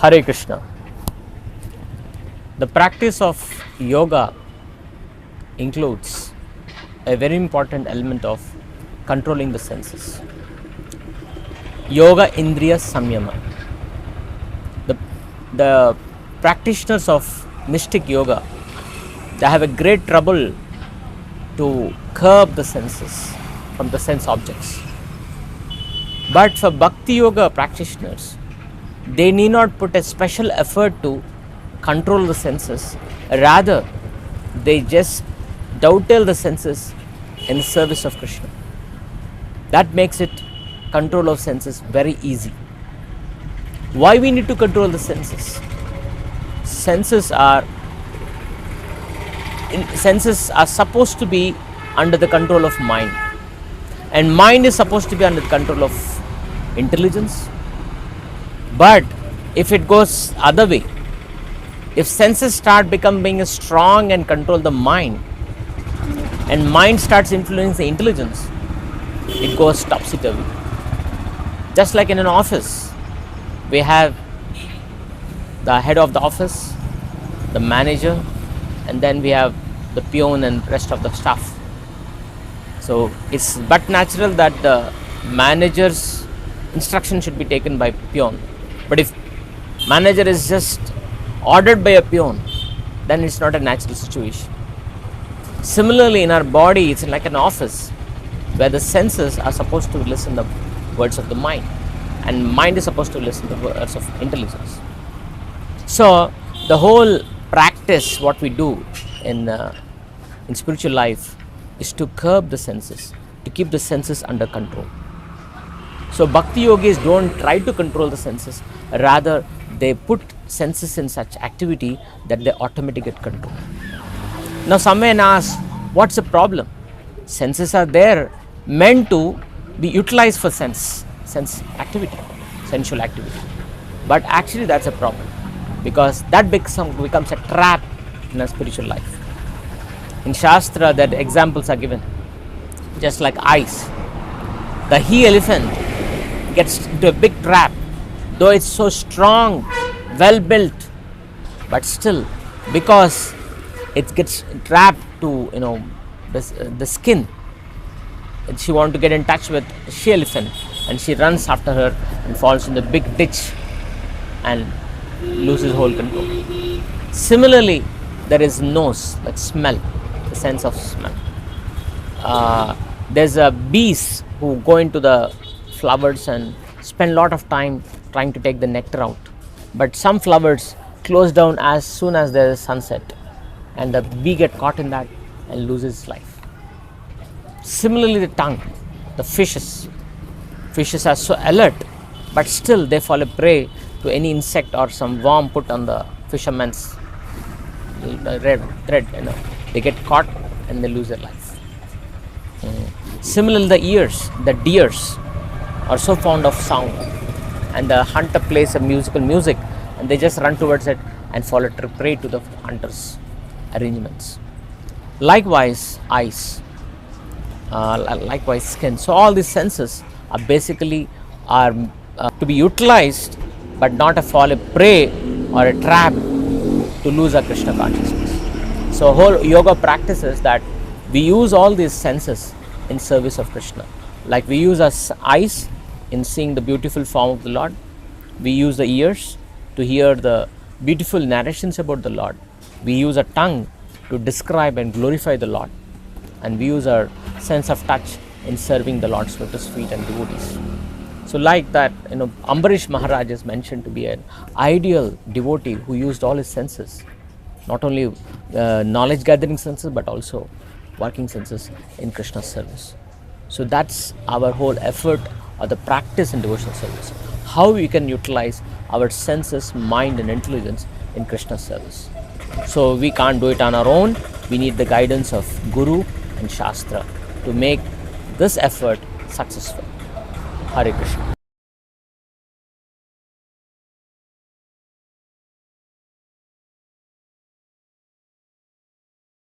Hare Krishna. The practice of yoga includes a very important element of controlling the senses. Yoga Indriya Samyama. The practitioners of mystic yoga, they have a great trouble to curb the senses from the sense objects. But for Bhakti Yoga practitioners, they need not put a special effort to control the senses. Rather, they just dovetail the senses in the service of Krishna. That makes it control of senses very easy. Why we need to control the senses? Senses are supposed to be under the control of mind, and mind is supposed to be under the control of intelligence. But if it goes other way, if senses start becoming strong and control the mind, and mind starts influencing the intelligence, it goes topsy-turvy. Just like in an office, we have the head of the office, the manager, and then we have the peon and rest of the staff. So it's but natural that the manager's instruction should be taken by peon. But if manager is just ordered by a peon, then it's not a natural situation. Similarly, in our body, it's like an office where the senses are supposed to listen the words of the mind, and mind is supposed to listen the words of intelligence. So the whole practice, what we do in spiritual life, is to curb the senses, to keep the senses under control. So Bhakti yogis don't try to control the senses, rather they put senses in such activity that they automatically get control. Now some may ask, what's the problem? Senses are there meant to be utilized for sense activity, sensual activity. But actually that's a problem, because that becomes a trap in a spiritual life. In Shastra, that examples are given, just like eyes. The he-elephant gets into a big trap, though it's so strong, well built, but still, because it gets trapped to the skin, she wants to get in touch with she-elephant, and she runs after her and falls in the big ditch and loses whole control. Similarly, there is nose, like smell, the sense of smell. There's a bees who go into the flowers and spend a lot of time trying to take the nectar out. But some flowers close down as soon as there is sunset, and the bee get caught in that and loses life. Similarly, the tongue, the fishes are so alert, but still they fall a prey to any insect or some worm put on the fisherman's red thread. They get caught and they lose their life. Similarly, the ears, the deers are so fond of sound, and the hunter plays a music, and they just run towards it and fall a prey to the hunter's arrangements. Likewise, eyes, likewise skin. So all these senses are basically to be utilized, but not to fall a prey or a trap to lose our Krishna consciousness. So whole yoga practices that we use all these senses in service of Krishna. Like we use our eyes in seeing the beautiful form of the Lord. We use the ears to hear the beautiful narrations about the Lord. We use our tongue to describe and glorify the Lord. And we use our sense of touch in serving the Lord's lotus feet and devotees. So like that, Ambarish Maharaj is mentioned to be an ideal devotee who used all his senses, not only knowledge gathering senses, but also working senses in Krishna's service. So that's our whole effort or the practice in devotional service. How we can utilize our senses, mind and intelligence in Krishna's service. So we can't do it on our own. We need the guidance of Guru and Shastra to make this effort successful. Hare Krishna.